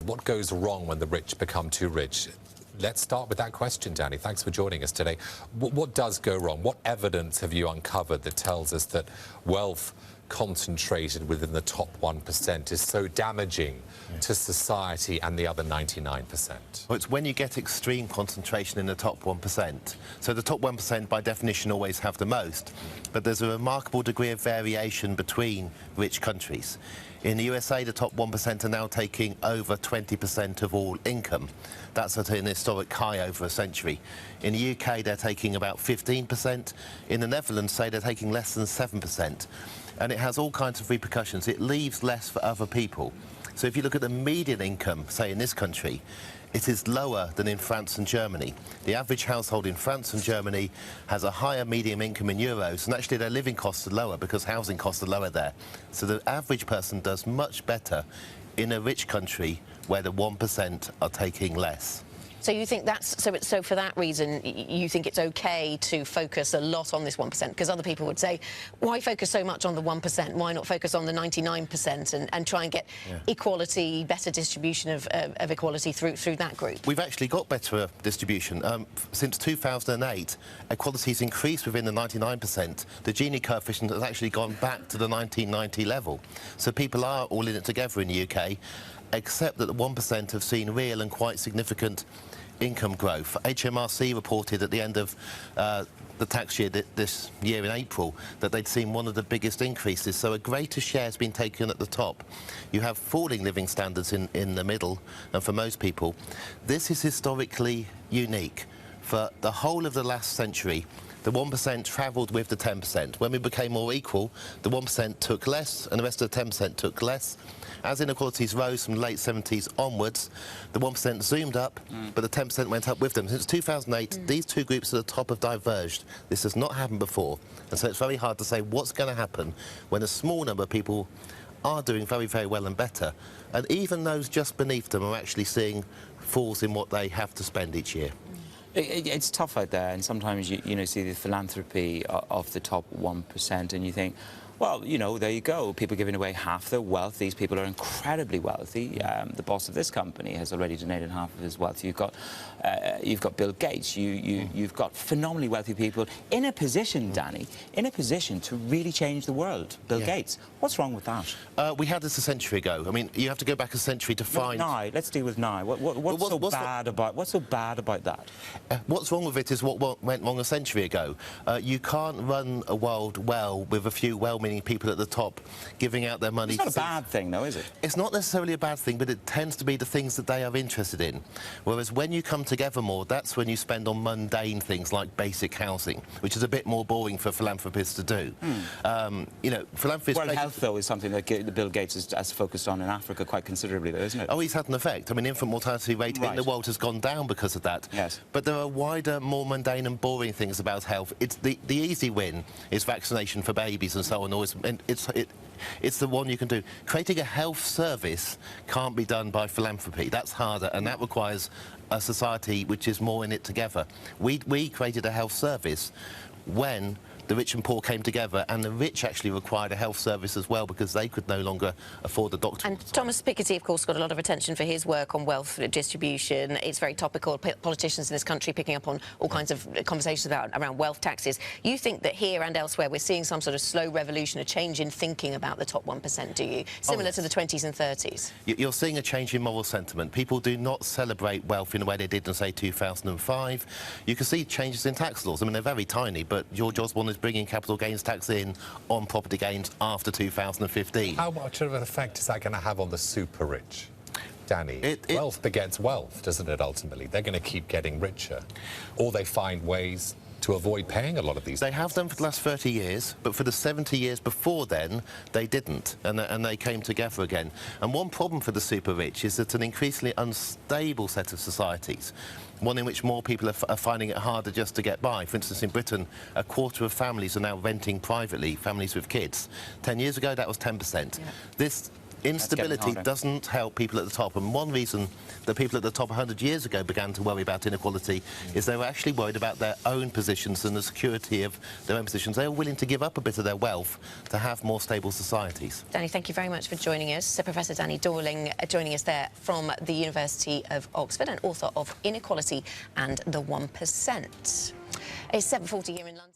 What goes wrong when the rich become too rich? Let's start with that question, Danny. Thanks for joining us today. What does go wrong? What evidence have you uncovered that tells us that wealth concentrated within the top 1% is so damaging to society and the other 99%? Well, it's when you get extreme concentration in the top 1%. So the top 1% by definition always have the most, but there's a remarkable degree of variation between rich countries. In the USA, the top 1% are now taking over 20% of all income. That's at an historic high over a century. In the UK, they're taking about 15%. In the Netherlands, say they're taking less than 7%. And it has all kinds of repercussions. It leaves less for other people. So if you look at the median income, say in this country, it is lower than in France and Germany. The average household in France and Germany has a higher median income in euros, and actually their living costs are lower because housing costs are lower there. So the average person does much better in a rich country where the 1% are taking less. So you think that's so for that reason you think it's okay to focus a lot on this 1%? Because other people would say, why focus so much on the 1%? Why not focus on the 99% and try and get equality, better distribution of equality through that group? We've actually got better distribution. Since 2008, equality's increased within the 99%. The Gini coefficient has actually gone back to the 1990 level. So people are all in it together in the UK, except that the 1% have seen real and quite significant income growth. HMRC reported at the end of the tax year this year in April that they'd seen one of the biggest increases, so a greater share has been taken at the top. You have falling living standards in the middle, and for most people, this is historically unique. For the whole of the last century, the 1% travelled with the 10%. When we became more equal, the 1% took less and the rest of the 10% took less. As inequalities rose from the late 70s onwards, the 1% zoomed up, but the 10% went up with them. Since 2008, these two groups at the top have diverged. This has not happened before, and so it's very hard to say what's going to happen when a small number of people are doing very, very well and better, and even those just beneath them are actually seeing falls in what they have to spend each year. It's tough out there, and sometimes you see the philanthropy of the top 1%, and you think, well, there you go. People giving away half their wealth. These people are incredibly wealthy. The boss of this company has already donated half of his wealth. You've got Bill Gates. You've got phenomenally wealthy people in a position, Danny, in a position to really change the world. Bill Gates. What's wrong with that? We had this a century ago. I mean, you have to go back a century to find. Now, let's deal with now. What's so bad about that? What's wrong with it is what went wrong a century ago. You can't run a world well with a few well-meaning people at the top giving out their money. It's not a bad thing, though, is it? It's not necessarily a bad thing, but it tends to be the things that they are interested in. Whereas when you come together more, that's when you spend on mundane things like basic housing, which is a bit more boring for philanthropists to do. Philanthropists... Well, health, though, is something that Bill Gates has focused on in Africa quite considerably, though, isn't it? Oh, he's had an effect. I mean, infant mortality rate in the world has gone down because of that. Yes. But there are wider, more mundane and boring things about health. It's the easy win is vaccination for babies and so on. And it's the one you can do. Creating a health service can't be done by philanthropy. That's harder, and that requires a society which is more in it together. We created a health service when the rich and poor came together, and the rich actually required a health service as well because they could no longer afford the doctor. And Thomas Piketty, of course, got a lot of attention for his work on wealth distribution. It's very topical. Politicians in this country picking up on all kinds of conversations around wealth taxes. You think that here and elsewhere we're seeing some sort of slow revolution, a change in thinking about the top 1%, do you? Similar to the 20s and 30s? You're seeing a change in moral sentiment. People do not celebrate wealth in the way they did in, say, 2005. You can see changes in tax laws. I mean, they're very tiny, but George Osborne is bringing capital gains tax in on property gains after 2015. How much of an effect is that going to have on the super rich? Danny, wealth begets wealth, doesn't it, ultimately? They're going to keep getting richer, or they find ways to avoid paying a lot of these. They have done for the last 30 years, but for the 70 years before then, they didn't, and they came together again. And one problem for the super rich is that an increasingly unstable set of societies, one in which more people are finding it harder just to get by. For instance, in Britain, a quarter of families are now renting privately, families with kids. 10 years ago, that was 10%. Yeah. This Instability harder. doesn't help people at the top, and one reason that people at the top 100 years ago began to worry about inequality is they were actually worried about their own positions and the security of their own positions. They were willing to give up a bit of their wealth to have more stable societies. Danny, thank you very much for joining us. So Professor Danny Dorling joining us there from the University of Oxford and author of Inequality and the 1%. It's 7:40 here in London.